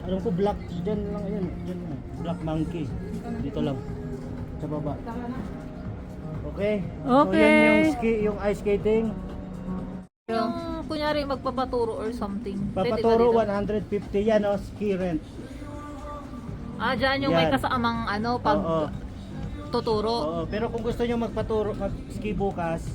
Alam ko black, dyan lang yun. Dyan lang. Black monkey. Dito lang. Sa baba. Okay? So yan yung, yung ice skating. Yung kunyari magpapaturo or something. Pwede ba Papaturo dito? 150 yan o, ski rent. Ah, dyan yung may Yan. kasamang ano, pag Oo. tuturo. Oo, pero kung gusto nyo magpaturo, mag-ski bukas,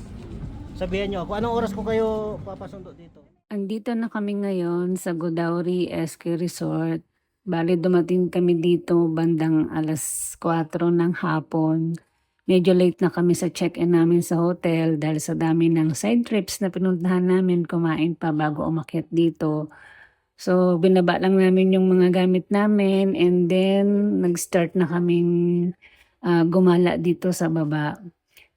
sabihan nyo ako, anong oras ko kayo papasundo dito? Andito na kami ngayon sa Godauri Ski Resort. Bali dumating kami dito bandang alas 4 ng hapon. Medyo late na kami sa check-in namin sa hotel dahil sa dami ng side trips na pinuntahan namin, kumain pa bago umakyat dito. So binaba lang namin yung mga gamit namin and then nag-start na kaming gumala dito sa baba.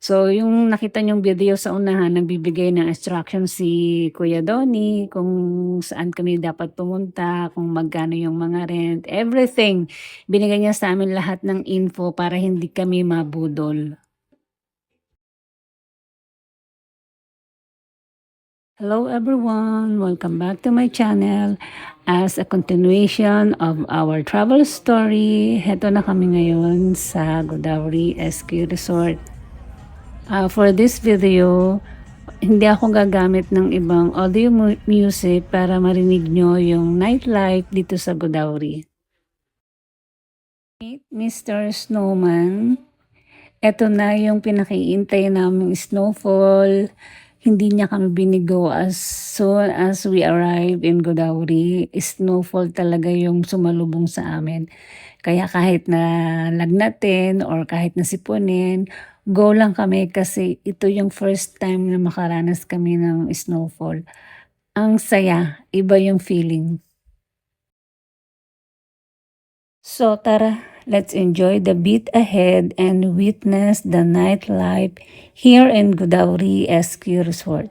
So, yung nakita niyong video sa unahan, nagbibigay ng instruction si Kuya Donnie kung saan kami dapat pumunta, kung magkano yung mga rent, everything. Binigay niya sa amin lahat ng info para hindi kami mabudol. Hello everyone! Welcome back to my channel. As a continuation of our travel story, heto na kami ngayon sa Godauri Ski Resort. For this video, hindi ako gagamit ng ibang audio music para marinig nyo yung nightlife dito sa Godauri. Meet Mr. Snowman. Ito na yung pinakiintay naming snowfall. Hindi niya kami binigo as soon as we arrive in Godauri. Snowfall talaga yung sumalubong sa amin. Kaya kahit na lagnatin or kahit na sipunin, go lang kami kasi ito yung first time na makaranas kami ng snowfall. Ang saya, iba yung feeling. So tara, let's enjoy the beat ahead and witness the nightlife here in Godauri Ski Resort.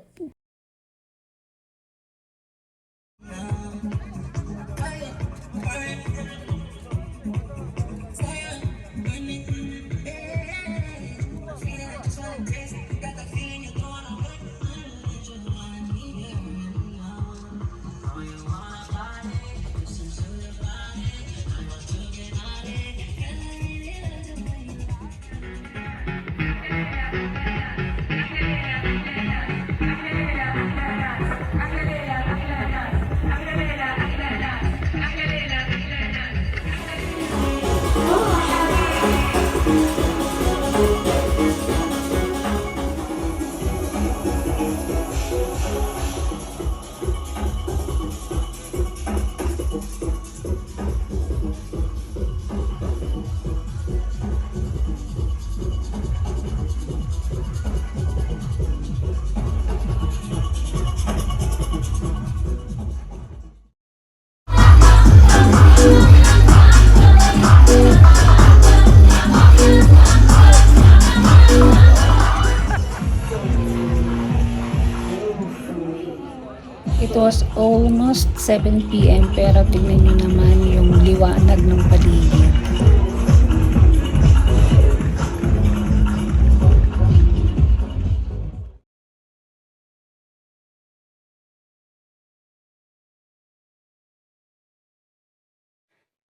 It was almost 7 p.m. pero tingnan niyo naman yung liwanag ng paligid.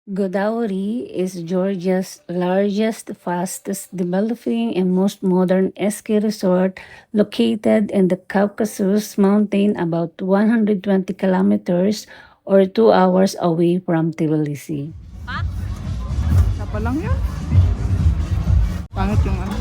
Godauri is Georgia's largest, fastest developing and most modern ski resort located in the Caucasus Mountain about 120 kilometers or 2 hours away from Tbilisi. Isa pa lang yun. Pangit yung ano.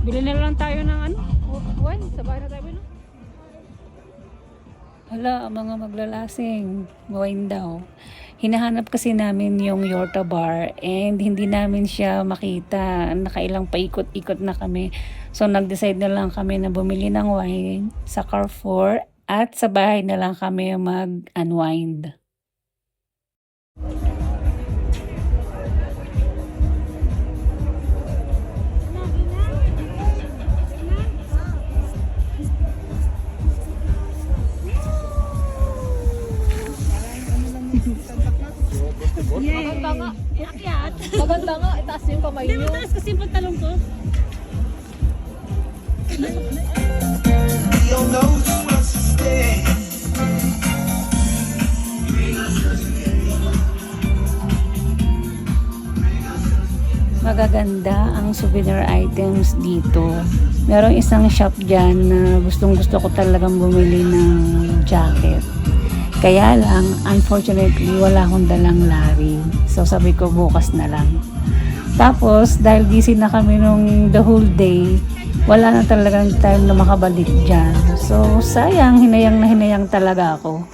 Bili na lang tayo ng ano? Wine, sa bahay na tayo no? Hala, mga maglalasing. Wine daw. Hinahanap kasi namin yung Yorta Bar and hindi namin siya makita. Nakailang paikot-ikot na kami. So nag-decide na lang kami na bumili ng wine sa Carrefour at sa bahay na lang kami mag-unwind. Maganda nga. Maganda nga. Itaas niyo yung kamay niyo. Mataas kasi yung pantalong ko. Magaganda ang souvenir items dito. Merong isang shop dyan na gustong gusto ko talagang bumili ng jacket. Kaya lang, unfortunately, wala akong dalang lari. So sabi ko bukas na lang. Tapos, dahil busy na kami nung the whole day, wala na talagang time na makabalik dyan. So sayang, hinayang na hinayang talaga ako.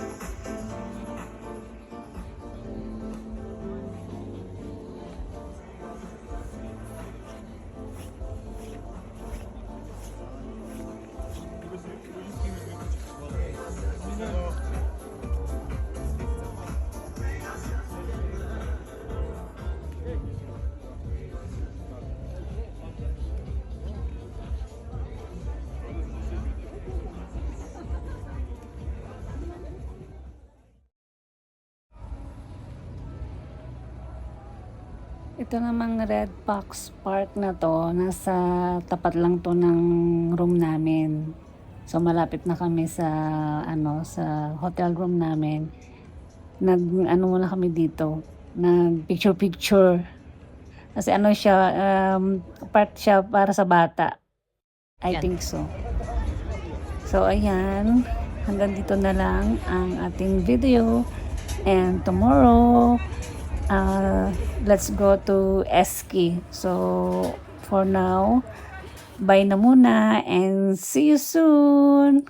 Ito namang Red Fox Park na to, nasa tapat lang to ng room namin. So malapit na kami sa sa hotel room namin. Muna kami dito, nag picture. Kasi siya, part siya para sa bata. I think so. So ayan, hanggang dito na lang ang ating video. And tomorrow, let's go to Eski. So for now, bye na muna and see you soon.